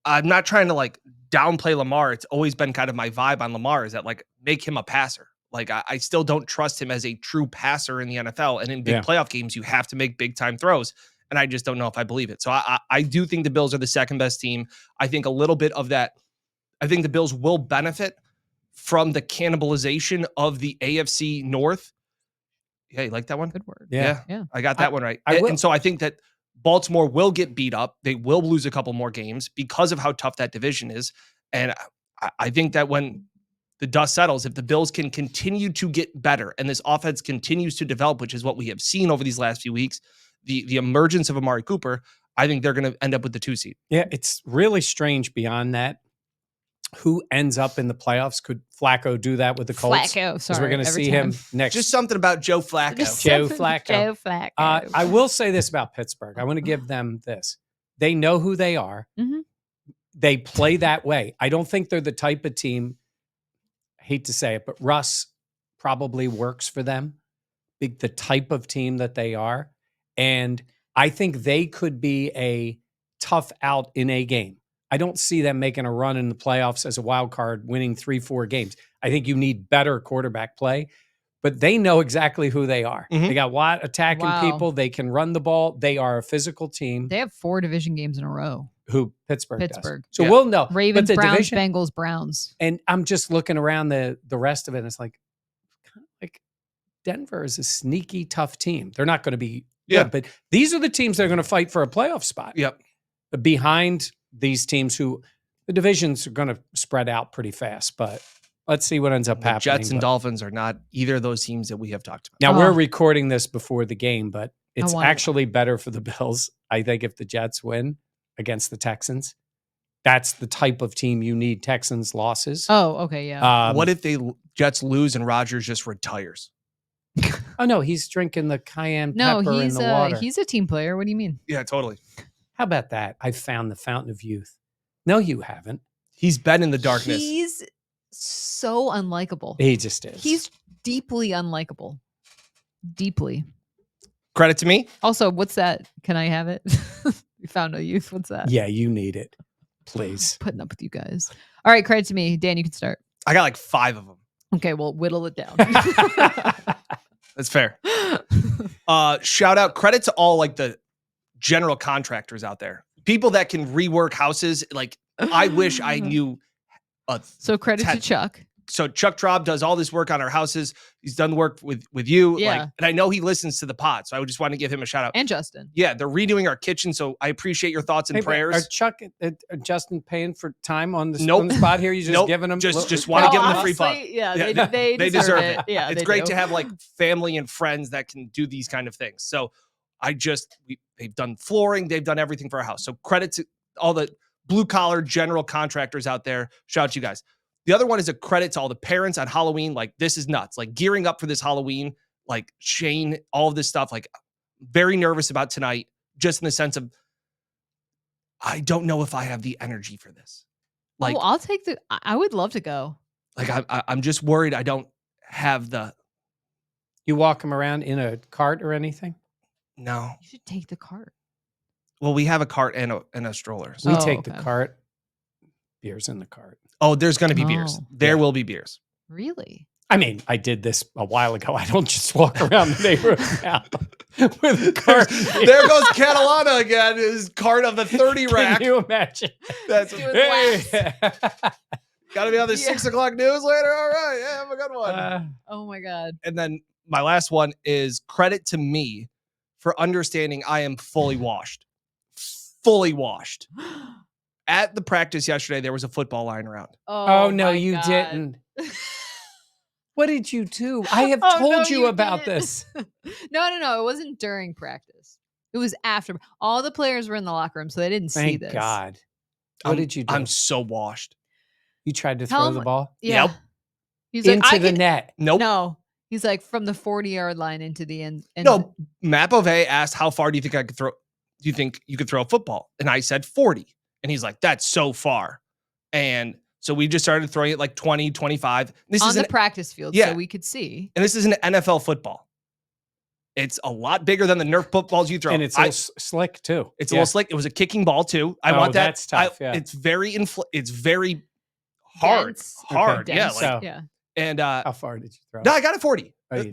I'm not trying to like downplay Lamar. It's always been kind of my vibe on Lamar, is that like make him a passer. Like I still don't trust him as a true passer in the NFL, and in big playoff games, you have to make big time throws. And I just don't know if I believe it. So I do think the Bills are the second best team. I think a little bit of that. I think the Bills will benefit from the cannibalization of the AFC North. Yeah, you like that one? Good word. Yeah. I got that one right. I will- And so I think that Baltimore will get beat up. They will lose a couple more games because of how tough that division is. And I think that when the dust settles, if the Bills can continue to get better and this offense continues to develop, which is what we have seen over these last few weeks, the emergence of Amari Cooper, I think they're going to end up with the 2 seed. Yeah, it's really strange beyond that. Who ends up in the playoffs? Could Flacco do that with the Colts? Flacco, Because sorry. we're going to every see time. him next. Just something about Joe Flacco. Joe Flacco. Joe Flacco. I will say this about Pittsburgh. I want to give them this. They know who they are. Mhm. They play that way. I don't think they're the type of team, I hate to say it, but Russ probably works for them, the type of team that they are. And I think they could be a tough out in a game. I don't see them making a run in the playoffs as a wild card, winning 3-4 games. I think you need better quarterback play, but they know exactly who they are. Mhm. They got Watt attacking Wow. people. They can run the ball. They are a physical team. They have 4 division games in a row. Who Pittsburgh does. Pittsburgh. So Yeah. we'll know. Ravens, but the Browns, division, Bengals, Browns. and I'm just looking around the rest of it, and it's like Denver is a sneaky, tough team. They're not going to be Yeah. good, but these are the teams that are going to fight for a playoff spot. Yep. Behind these teams who the divisions are going to spread out pretty fast, but let's see what ends up The happening. Jets and But Dolphins are not either of those teams that we have talked about. now we're Oh. recording this before the game, but it's want it. actually better for the Bills, I think, if the Jets win against the Texans. That's the type of team you need. Texans losses. Oh, okay, yeah. What if the Jets lose and Rodgers just retires? Oh no, he's drinking the cayenne No, pepper in he's the water. he's a team player. What do you mean? Yeah, totally. How about that? I found the fountain of youth. No, you haven't. He's been in the darkness. He's so unlikable. He just is. He's deeply unlikable. Deeply. Credit to me. Also, what's that? Can I have it? You found no youth. What's that? Yeah, you need it, please. Putting up with you guys. All right, credit to me. Dan, you can start. I got like 5 of them. Okay, well, whittle it down. That's fair. Shout out, credit to all like the general contractors out there. People that can rework houses. Like, I wish I knew. So credit to 10. Chuck. So Chuck Traub does all this work on our houses. He's done work with you. Yeah. Like, and I know he listens to the pod. So I just want to give him a shout out. And Justin. Yeah, they're redoing our kitchen. So I appreciate your thoughts and Hey, but prayers. Are Chuck and Justin paying for time on the, Nope. on the spot here? You just Nope. giving them Just wanna give 'em the free honestly, puck. Yeah, Yeah, they deserve it. Yeah, It's they great do. to have like family and friends that can do these kind of things. So they've done flooring, they've done everything for our house. So credit to all the blue collar general contractors out there. Shout out to you guys. The other one is a credit to all the parents on Halloween. Like, this is nuts. Like, gearing up for this Halloween, like Shane, all of this stuff. Like, very nervous about tonight, just in the sense of, I don't know if I have the energy for this. Like, I'll take I would love to go. Like, I'm just worried I don't have the. You walk them around in a cart or anything? No. You should take the cart. Well, we have a cart and a stroller. So. We take the cart. Beer's in the cart. Oh, there's going to be beers. There will be beers. Really? I mean, I did this a while ago. I don't just walk around the neighborhood now with a cart. There goes Catalana again. His cart of the 30 rack. Can you imagine? That's hey. Got to be on the 6 o'clock news later. All right. Yeah, have a good one. Oh my God. And then my last one is credit to me for understanding I am fully washed. Fully washed. At the practice yesterday, there was a football lying around. Oh no, my you God. didn't. What did you do? I have Oh, told no, you about this. No. It wasn't during practice. It was after. All the players were in the locker room, so they didn't see Thank this. God. What did you do? I'm so washed. You tried to Tell throw him- the ball Yeah. Yep. He's like, into the net. Nope. No. He's like from the 40-yard line into the end. No, Matt Bovee asked, how far do you think I could throw? Do you think you could throw a football? And I said 40. And he's like, that's so far. And so we just started throwing it like 20, 25. This on is the practice field, yeah. so we could see. And this is an NFL football. It's a lot bigger than the Nerf footballs you throw. And it's a little slick too. It's a little slick. It was a kicking ball too. I want that. That's tough. Yeah. It's very it's very hard. Dense. Hard. Okay. Yeah. Dense. Like, So- Yeah. and How far did you throw? no, I got a 40. Oh, you-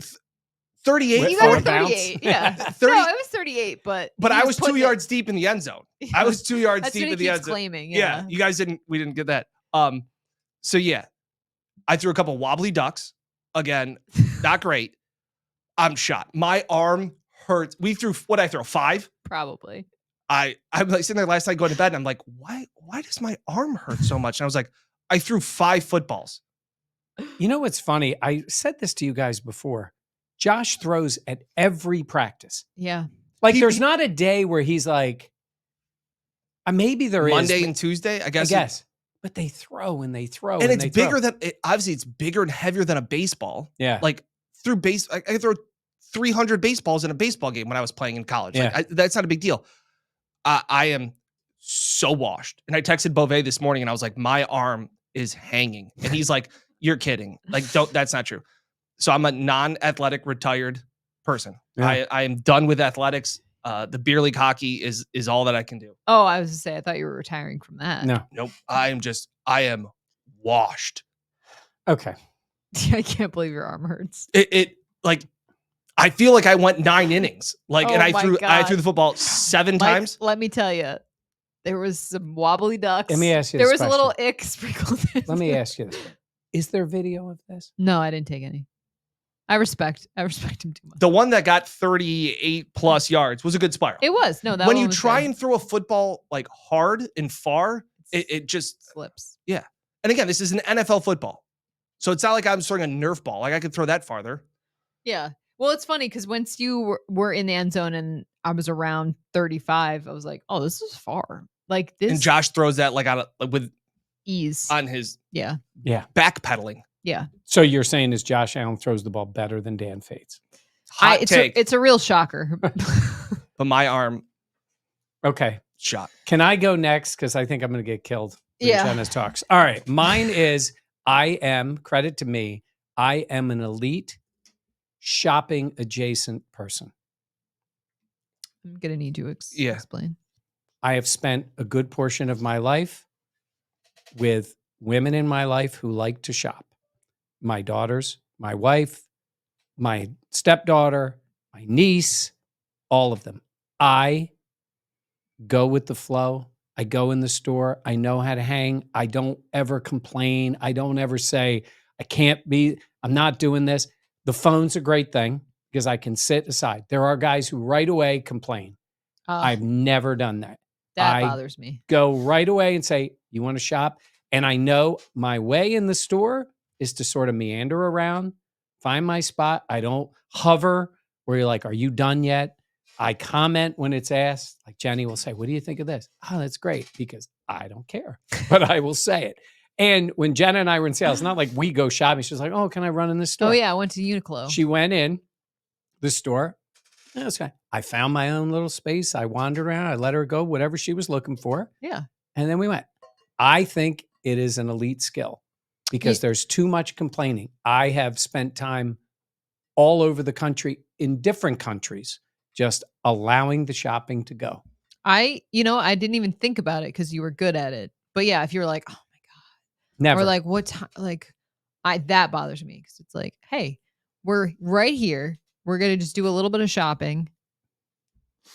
38. You got Or a a bounce? 38. Yeah. 30 No, it was 38, but but he I was 2 putting it- yards deep in the end zone. I was 2 yards That's deep what he in the keeps end zone. claiming. Yeah. You guys we didn't get that. So yeah, I threw a couple wobbly ducks. Again, not great. I'm shot. My arm hurts. We threw, what I throw, 5? Probably. I'm like sitting there last night going to bed and I'm like, why does my arm hurt so much? And I was like, I threw 5 footballs. You know what's funny? I said this to you guys before. Josh throws at every practice. Yeah. Like there's not a day where he's like, maybe there is. Monday and Tuesday, I guess. But they throw and they throw. And it's they bigger throw. obviously it's bigger and heavier than a baseball. Yeah. Like I could throw 300 baseballs in a baseball game when I was playing in college. Yeah. Like, that's not a big deal. I am so washed. And I texted Bovee this morning and I was like, my arm is hanging. And he's like, you're kidding. Like, that's not true. So I'm a non-athletic retired person. Yeah. I am done with athletics. The beer league hockey is all that I can do. Oh, I was to say, I thought you were retiring from that. No. Nope. I am washed. Okay. I can't believe your arm hurts. It like, I feel like I went 9 innings. Like, Oh and I my threw God. the football 7 Mike, times. let me tell you, there was some wobbly ducks. Let me ask you There this was a little ick sprinkled in. Let me ask you this. Is there video of this? No, I didn't take any. I respect him too much. The one that got 38 plus yards was a good spiral. It was. No, that When one you was try good. and throw a football like hard and far, it just slips. And again, this is an NFL football. So it's not like I'm throwing a Nerf ball. Like I could throw that farther. Yeah. Well, it's funny because once you were in the end zone and I was around 35, I was like, oh, this is far. Like this And Josh throws that like with ease. on his Yeah. backpedaling. Yeah. So you're saying is Josh Allen throws the ball better than Dan Fates? Hot take. It's a real shocker. But my arm Okay. shot. Can I go next? Because I think I'm going to get killed when Yeah. Jenna's talks. All right. Mine is credit to me, I am an elite shopping adjacent person. I'm gonna need you to Yeah. explain. I have spent a good portion of my life with women in my life who like to shop. My daughters, my wife, my stepdaughter, my niece, all of them. I go with the flow. I go in the store. I know how to hang. I don't ever complain. I don't ever say, I'm not doing this. The phone's a great thing because I can sit aside. There are guys who right away complain. I've never done that. That I bothers me. Go right away and say, you want to shop? And I know my way in the store is to sort of meander around, find my spot. I don't hover where you're like, are you done yet? I comment when it's asked. Like Jenny will say, what do you think of this? Oh, that's great, because I don't care, but I will say it. And when Jenna and I were in Seattle, it's not like we go shopping. She was like, "Oh, can I run in this store?" Oh yeah, I went to Uniqlo. She went in the store. That's fine. I found my own little space. I wandered around. I let her go, whatever she was looking for. Yeah. And then we went. I think it is an elite skill because there's too much complaining. I have spent time all over the country in different countries, just allowing the shopping to go. I didn't even think about it because you were good at it. But yeah, if you're like, oh my God. Never. Or like, what time? Like, that bothers me because it's like, hey, we're right here. We're going to just do a little bit of shopping.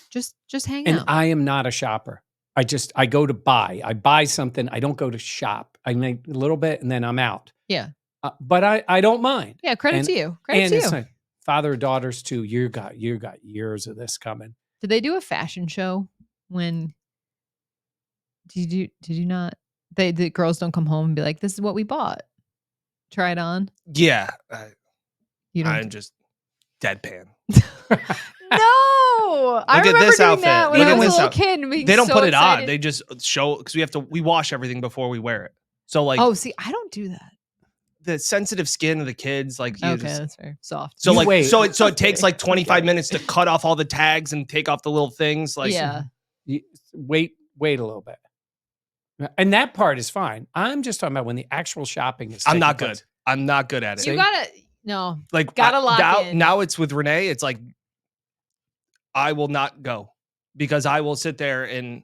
Just hang out. And I am not a shopper. I go to buy. I buy something. I don't go to shop. I make a little bit and then I'm out. Yeah. But I don't mind. Yeah. Credit to you. Credit to it's you. like father daughters too. You got years of this coming. Did they do a fashion show when? Did you not? The girls don't come home and be like, "This is what we bought. Try it on." Yeah. You don't. I'm just deadpan. No, I remember this doing outfit. that when Look I at was a this little outfit. kid. And being They don't so put it excited. on. They just show because we wash everything before we wear it. So like, Oh, see, I don't do that. the sensitive skin of the kids, like you Okay, just, that's fair. Soft. so You like wait. so it takes like 25 Okay. minutes to cut off all the tags and take off the little things. Like Yeah. Wait a little bit. And that part is fine. I'm just talking about when the actual shopping is. I'm taking not place. good. I'm not good at it. You gotta no. Like gotta lock in. now it's with Renee. It's like I will not go because I will sit there and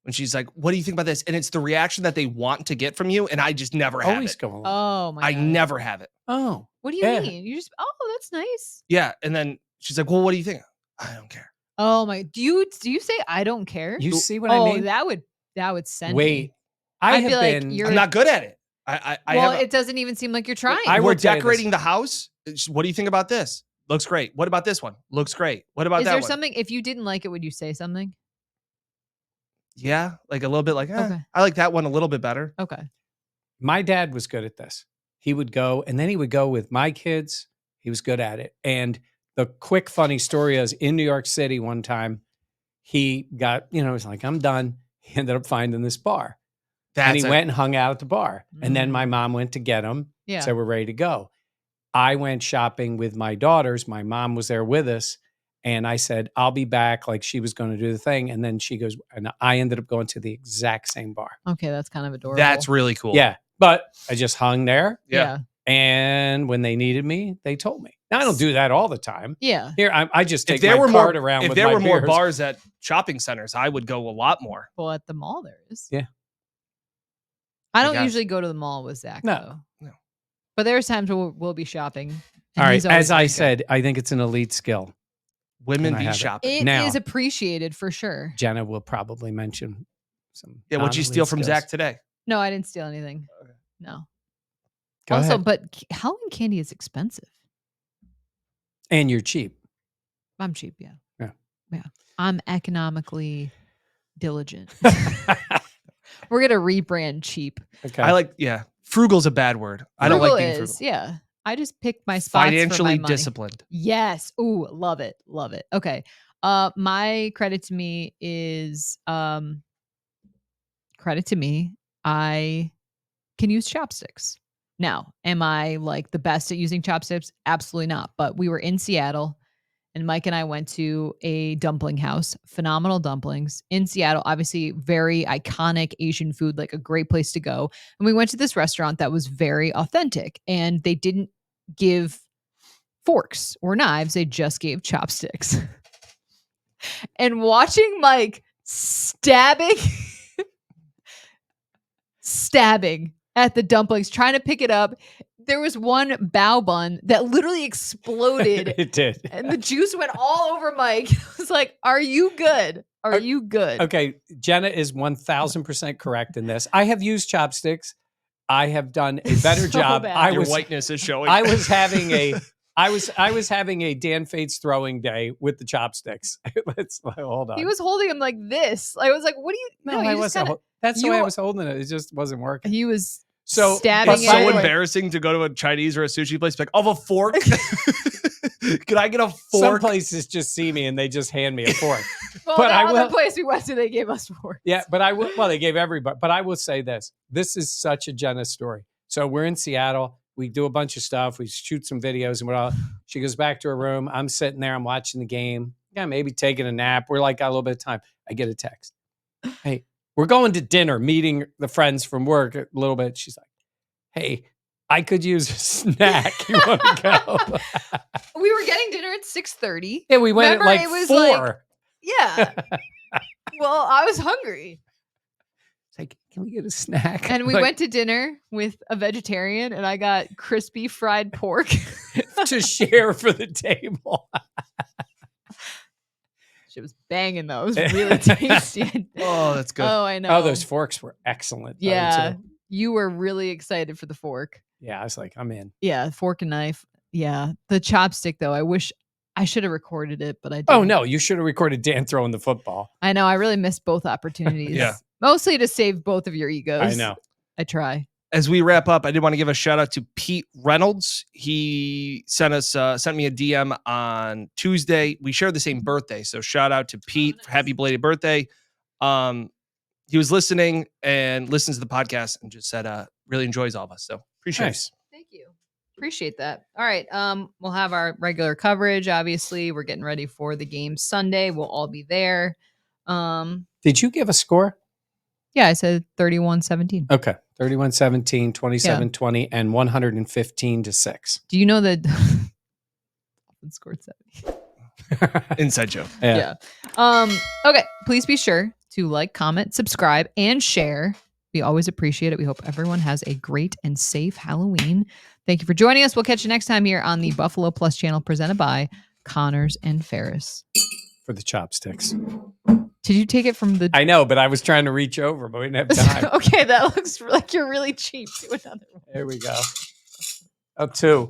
when she's like, "What do you think about this?" and it's the reaction that they want to get from you, and I just never have Always it. go along. Oh my I God. never have it. Oh, What do you yeah. mean? You just that's nice. Yeah, and then she's like, "Well, what do you think?" I don't care. Oh my. Do you say I don't care? you see what I mean? that would send Wait, me. I I'd have be like, been. you're- I'm not good at it. I Well, have. it doesn't even seem like you're trying. I will We're tell you this. decorating the house. What do you think about this? Looks great. What about this one? Looks great. What about Is that there one? something if you didn't like it, would you say something? Yeah, like a little bit like, Okay. I like that one a little bit better. Okay. My dad was good at this. He would go, and then he would go with my kids. He was good at it. And the quick, funny story is in New York City one time, he got, he was like, I'm done. He ended up finding this bar. And he went and hung out at the bar. And then my mom went to get him. Yeah. So we're ready to go. I went shopping with my daughters. My mom was there with us. And I said, I'll be back. Like she was going to do the thing. And then she goes, and I ended up going to the exact same bar. Okay, that's kind of adorable. That's really cool. Yeah. But I just hung there. Yeah. And when they needed me, they told me. Now, I don't do that all the time. Yeah. Here, I just take If there my were cart more, around if with there my were more beers. bars at shopping centers, I would go a lot more. Well, at the mall there is. Yeah. I don't guess. usually go to the mall with Zach. No. though. But there's times where we'll be shopping. and All right. he's always As I very good. said, I think it's an elite skill. Women And I be have it. shopping. It is Now- appreciated for sure. Jenna will probably mention some. Yeah, what'd you steal non-elite from skills. Zach today? No, I didn't steal anything. Okay. No. Go also, ahead. but Halloween candy is expensive. And you're cheap. I'm cheap, yeah. Yeah. Yeah. I'm economically diligent. We're gonna rebrand cheap. Okay. I like, frugal's a bad word. I don't like Frugal being is, frugal. yeah. I just pick my spots for my Financially money. disciplined. Yes. Ooh, love it. Love it. Okay. My credit to me is I can use chopsticks. Now, am I like the best at using chopsticks? Absolutely not. But we were in Seattle and Mike and I went to a dumpling house, phenomenal dumplings in Seattle. Obviously, very iconic Asian food, like a great place to go. And we went to this restaurant that was very authentic and they didn't give forks or knives, they just gave chopsticks. And watching Mike stabbing at the dumplings, trying to pick it up. There was one bao bun that literally exploded It did. and the juice went all over Mike. I was like, are you good? Are you good? Okay. Jenna is 1000% correct in this. I have used chopsticks. I have done a better So job. bad. Your whiteness is showing. I was having a Dan Fates throwing day with the chopsticks. Let's hold on. He was holding him like this. I was like, what do you? no, you I just wasn't. kinda- That's the you- way I was holding it. It just wasn't working. He was So stabbing but it. by so the way, embarrassing to go to a Chinese or a sushi place. Like, of a fork. Can I get a Some fork? places just see me and they just hand me a fork. Well, But the I other will- place we went to, they gave us forks. Yeah, but I will. Well, they gave everybody. But I will say this: this is such a Jenna story. So we're in Seattle. We do a bunch of stuff. We shoot some videos and whatnot. She goes back to her room. I'm sitting there. I'm watching the game. Yeah, maybe taking a nap. We're like got a little bit of time. I get a text. Hey, we're going to dinner, meeting the friends from work a little bit. She's like, hey, I could use a snack. You want to go? We were getting dinner at 6:30. Yeah, we went Remember, at like it was 4. like- Yeah. Well, I was hungry. It's like, can we get a snack? And we Like, went to dinner with a vegetarian, and I got crispy fried pork. to share for the table. Shit was banging, though. It was really tasty. Oh, that's good. Oh, I know. Oh, those forks were excellent. though, Yeah. too. You were really excited for the fork. Yeah, I was like, I'm in. Yeah, fork and knife. Yeah. The chopstick, though, I wish I should have recorded it, but I didn't. Oh, no, you should have recorded Dan throwing the football. I know. I really missed both opportunities. Yeah. Mostly to save both of your egos. I know. I try. As we wrap up, I did want to give a shout out to Pete Reynolds. He sent me a DM on Tuesday. We share the same birthday, so shout out to Pete. Happy belated birthday. He was listening and listens to the podcast and just said really enjoys all of us. So appreciate Nice. Thank you. Appreciate that. All right. We'll have our regular coverage. Obviously, we're getting ready for the game Sunday. We'll all be there. Did you give a score? Yeah, I said 31-17. Okay. 31-17, 27-20, and 115-6. Do you know that Dolphins scored 70? it. Inside joke. Yeah. Okay. Please be sure to like, comment, subscribe, and share. We always appreciate it. We hope everyone has a great and safe Halloween. Thank you for joining us. We'll catch you next time here on the Buffalo Plus channel presented by Connors and Ferris. For the chopsticks. Did you take it from the... I know, but I was trying to reach over, but we didn't have time. Okay, that looks like you're really cheap. Do another one. There we go. Oh, 2.